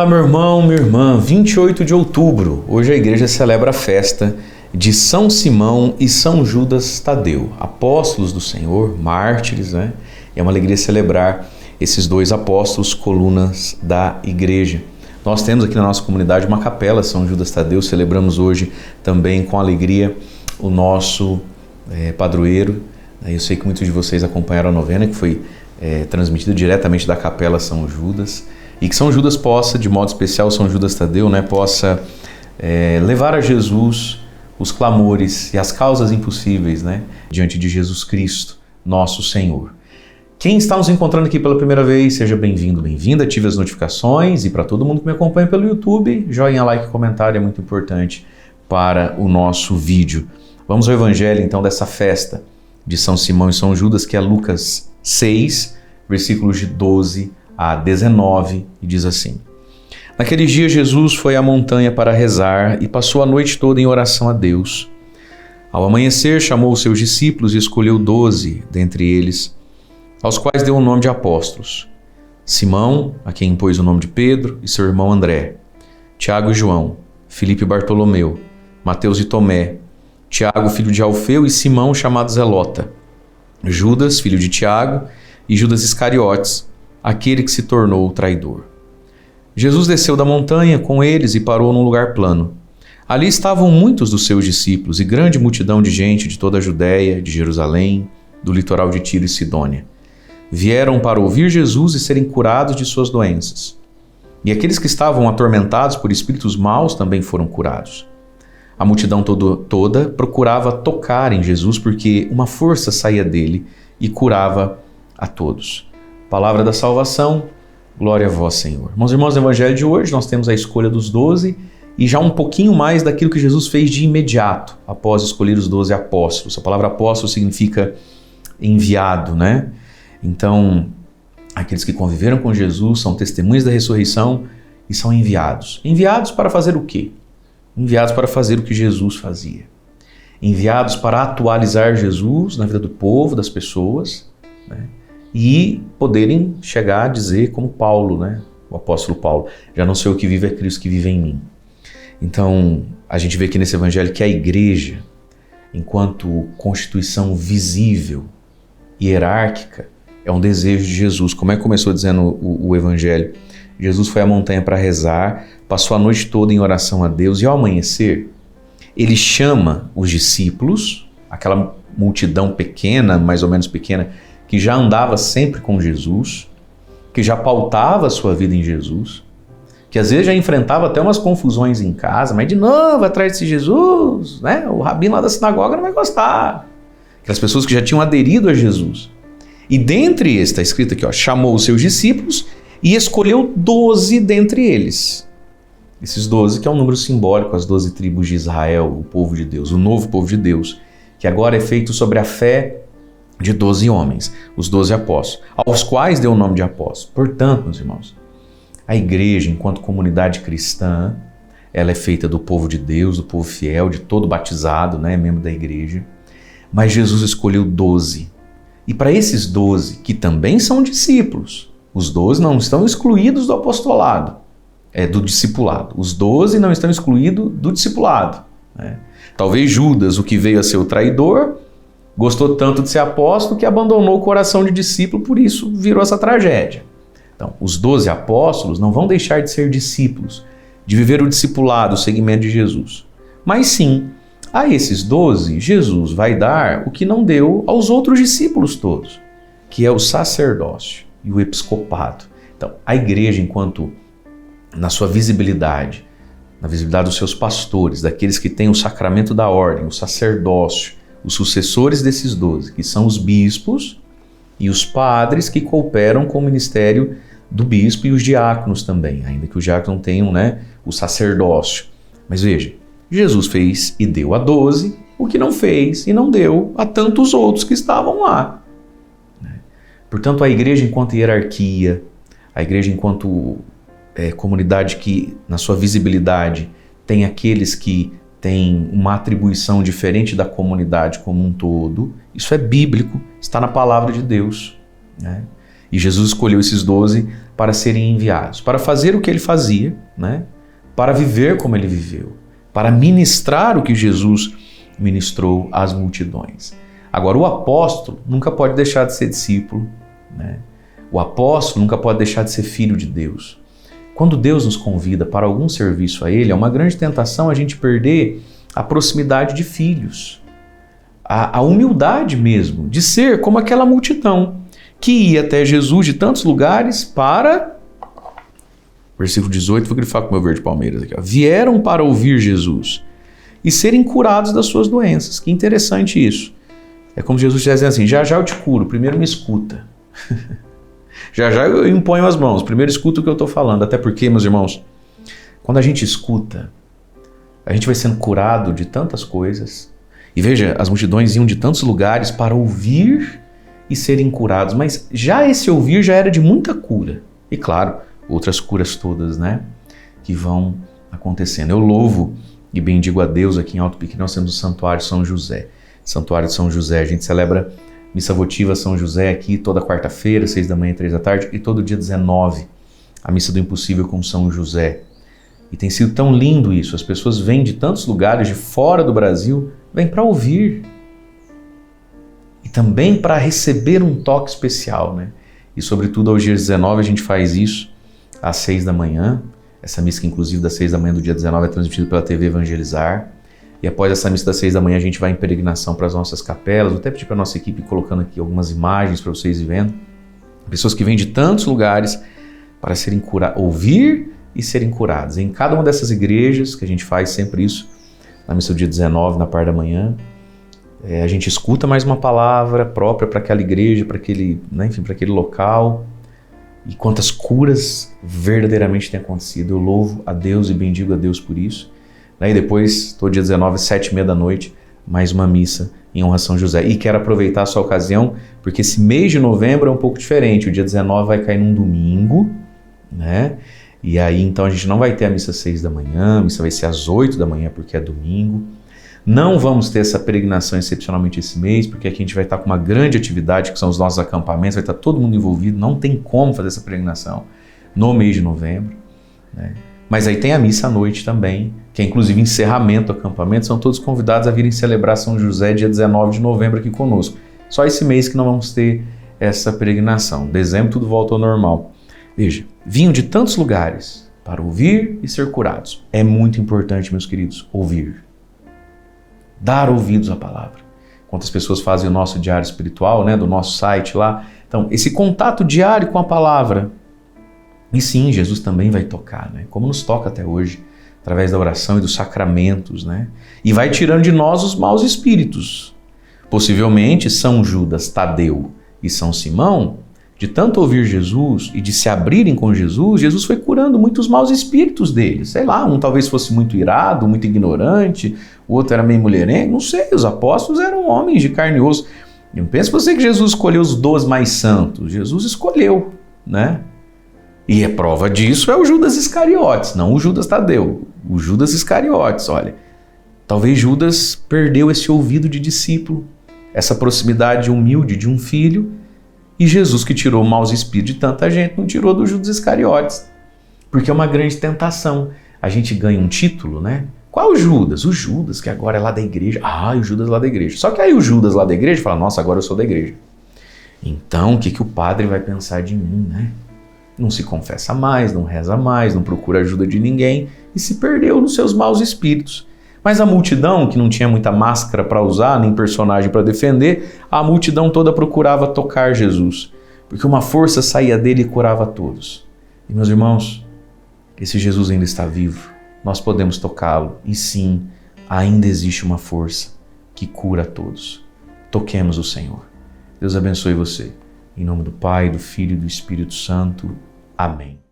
Olá, meu irmão, minha irmã. 28 de outubro, hoje a igreja celebra a festa de São Simão e São Judas Tadeu, apóstolos do Senhor, mártires, né? É uma alegria celebrar esses dois apóstolos, colunas da igreja. Nós temos aqui na nossa comunidade uma capela São Judas Tadeu, celebramos hoje também com alegria o nosso padroeiro. Eu sei que muitos de vocês acompanharam a novena que foi transmitida diretamente da capela São Judas, e que São Judas possa, de modo especial São Judas Tadeu, possa levar a Jesus os clamores e as causas impossíveis, diante de Jesus Cristo, nosso Senhor. Quem está nos encontrando aqui pela primeira vez, seja bem-vindo, bem-vinda, ative as notificações, e para todo mundo que me acompanha pelo YouTube, joinha, like, comentário é muito importante para o nosso vídeo. Vamos ao evangelho então dessa festa de São Simão e São Judas, que é Lucas 6, versículos de 12 a 19, e diz assim: Naqueles dias Jesus foi à montanha para rezar e passou a noite toda em oração a Deus. Ao amanhecer chamou os seus discípulos e escolheu 12 dentre eles, aos quais deu o nome de apóstolos: Simão, a quem impôs o nome de Pedro, e seu irmão André, Tiago e João, Filipe e Bartolomeu, Mateus e Tomé, Tiago, filho de Alfeu, e Simão, chamado Zelota, Judas, filho de Tiago, e Judas Iscariotes, aquele que se tornou o traidor. Jesus desceu da montanha com eles e parou num lugar plano. Ali estavam muitos dos seus discípulos e grande multidão de gente de toda a Judéia, de Jerusalém, do litoral de Tiro e Sidônia. Vieram para ouvir Jesus e serem curados de suas doenças. E aqueles que estavam atormentados por espíritos maus também foram curados. A multidão toda procurava tocar em Jesus, porque uma força saía dele e curava a todos. Palavra da salvação, glória a vós, Senhor. Meus irmãos, no evangelho de hoje nós temos a escolha dos 12 e já um pouquinho mais daquilo que Jesus fez de imediato após escolher os 12 apóstolos. A palavra apóstolo significa enviado, Então, aqueles que conviveram com Jesus são testemunhas da ressurreição e são enviados. Enviados para fazer o quê? Enviados para fazer o que Jesus fazia. Enviados para atualizar Jesus na vida do povo, das pessoas, e poderem chegar a dizer como Paulo, o apóstolo Paulo: já não sou eu que vivo, é Cristo que vive em mim. Então, a gente vê aqui nesse evangelho que a igreja, enquanto constituição visível, hierárquica, é um desejo de Jesus. Como é que começou dizendo o evangelho? Jesus foi à montanha para rezar, passou a noite toda em oração a Deus, e ao amanhecer, ele chama os discípulos, aquela multidão pequena, mais ou menos pequena, que já andava sempre com Jesus, que já pautava a sua vida em Jesus, que às vezes já enfrentava até umas confusões em casa, mas de novo atrás desse Jesus, o rabino lá da sinagoga não vai gostar. Aquelas pessoas que já tinham aderido a Jesus. E dentre eles, está escrito aqui, chamou os seus discípulos e escolheu 12 dentre eles. Esses 12 que é um número simbólico, as 12 tribos de Israel, o povo de Deus, o novo povo de Deus, que agora é feito sobre a fé de 12 homens, os 12 apóstolos, aos quais deu o nome de apóstolos. Portanto, meus irmãos, a igreja, enquanto comunidade cristã, ela é feita do povo de Deus, do povo fiel, de todo batizado, membro da igreja. Mas Jesus escolheu 12. E para esses 12, que também são discípulos, os 12 não estão excluídos do apostolado, do discipulado. Os 12 não estão excluídos do discipulado. Talvez Judas, o que veio a ser o traidor, gostou tanto de ser apóstolo que abandonou o coração de discípulo, por isso virou essa tragédia. Então, os 12 apóstolos não vão deixar de ser discípulos, de viver o discipulado, o seguimento de Jesus. Mas sim, a esses 12, Jesus vai dar o que não deu aos outros discípulos todos, que é o sacerdócio e o episcopado. Então, a igreja, enquanto na sua visibilidade, na visibilidade dos seus pastores, daqueles que têm o sacramento da ordem, o sacerdócio, os sucessores desses 12, que são os bispos e os padres que cooperam com o ministério do bispo, e os diáconos também, ainda que os diáconos não tenham o sacerdócio. Mas veja, Jesus fez e deu a 12 o que não fez e não deu a tantos outros que estavam lá. Portanto, a igreja enquanto hierarquia, a igreja enquanto comunidade que na sua visibilidade tem aqueles que têm uma atribuição diferente da comunidade como um todo, isso é bíblico, está na palavra de Deus. E Jesus escolheu esses 12 para serem enviados, para fazer o que ele fazia, né? Para viver como ele viveu, para ministrar o que Jesus ministrou às multidões. Agora, o apóstolo nunca pode deixar de ser discípulo, né? O apóstolo nunca pode deixar de ser filho de Deus. Quando Deus nos convida para algum serviço a Ele, é uma grande tentação a gente perder a proximidade de filhos, a humildade mesmo, de ser como aquela multidão que ia até Jesus de tantos lugares para... Versículo 18, vou grifar com o meu verde palmeiras aqui. Ó. Vieram para ouvir Jesus e serem curados das suas doenças. Que interessante isso. É como Jesus dizendo assim, já já eu te curo, primeiro me escuta. Já já eu imponho as mãos, primeiro escuta o que eu estou falando. Até porque, meus irmãos, quando a gente escuta, a gente vai sendo curado de tantas coisas. E veja, as multidões iam de tantos lugares para ouvir e serem curados. Mas já esse ouvir já era de muita cura. E claro, outras curas todas, né, que vão acontecendo. Eu louvo e bendigo a Deus aqui em Alto Pique. Nós temos o Santuário São José. Santuário de São José, a gente celebra Missa Votiva São José aqui toda quarta-feira, 6 da manhã e 3 da tarde, e todo dia 19, a Missa do Impossível com São José. E tem sido tão lindo isso, as pessoas vêm de tantos lugares de fora do Brasil, vêm para ouvir e também para receber um toque especial, né? E sobretudo aos dias 19 a gente faz isso às 6 da manhã, essa missa que inclusive das 6 da manhã do dia 19 é transmitida pela TV Evangelizar. E após essa missa das 6 da manhã a gente vai em peregrinação para as nossas capelas. Vou até pedir para a nossa equipe colocando aqui algumas imagens para vocês ir vendo. Pessoas que vêm de tantos lugares para serem curadas, ouvir e serem curadas. Em cada uma dessas igrejas, que a gente faz sempre isso, na missa do dia 19, na parte da manhã, a gente escuta mais uma palavra própria para aquela igreja, para aquele, né, enfim, para aquele local. E quantas curas verdadeiramente têm acontecido. Eu louvo a Deus e bendigo a Deus por isso. E depois, todo dia 19, 7h30 da noite, mais uma missa em honra a São José. E quero aproveitar essa ocasião, porque esse mês de novembro é um pouco diferente. O dia 19 vai cair num domingo, né? E aí, então, a gente não vai ter a missa às 6 da manhã, a missa vai ser às 8 da manhã, porque é domingo. Não vamos ter essa peregrinação excepcionalmente esse mês, porque aqui a gente vai estar com uma grande atividade, que são os nossos acampamentos, vai estar todo mundo envolvido, não tem como fazer essa peregrinação no mês de novembro, né? Mas aí tem a missa à noite também, que é inclusive encerramento do acampamento, são todos convidados a virem celebrar São José dia 19 de novembro aqui conosco. Só esse mês que não vamos ter essa peregrinação. Dezembro tudo volta ao normal. Veja, vinham de tantos lugares para ouvir e ser curados. É muito importante, meus queridos, ouvir. Dar ouvidos à palavra. Quantas pessoas fazem o nosso diário espiritual, né, do nosso site lá. Então, esse contato diário com a palavra. E sim, Jesus também vai tocar, né? Como nos toca até hoje, através da oração e dos sacramentos, né? E vai tirando de nós os maus espíritos. Possivelmente, São Judas, Tadeu e São Simão, de tanto ouvir Jesus e de se abrirem com Jesus, Jesus foi curando muitos maus espíritos deles. Sei lá, um talvez fosse muito irado, muito ignorante, o outro era meio mulherengo, não sei, os apóstolos eram homens de carne e osso. Não pense você que Jesus escolheu os 12 mais santos, Jesus escolheu, né? E a prova disso é o Judas Iscariotes, não o Judas Tadeu, o Judas Iscariotes. Olha, talvez Judas perdeu esse ouvido de discípulo, essa proximidade humilde de um filho, e Jesus, que tirou maus espíritos de tanta gente, não tirou do Judas Iscariotes, porque é uma grande tentação. A gente ganha um título, né? Qual o Judas? O Judas, que agora é lá da igreja. Ah, o Judas lá da igreja. Só que aí o Judas lá da igreja fala, nossa, agora eu sou da igreja. Então, o que o padre vai pensar de mim, né? Não se confessa mais, não reza mais, não procura ajuda de ninguém e se perdeu nos seus maus espíritos. Mas a multidão, que não tinha muita máscara para usar, nem personagem para defender, a multidão toda procurava tocar Jesus, porque uma força saía dele e curava todos. E meus irmãos, esse Jesus ainda está vivo, nós podemos tocá-lo e sim, ainda existe uma força que cura a todos. Toquemos o Senhor. Deus abençoe você. Em nome do Pai, do Filho e do Espírito Santo. Amém.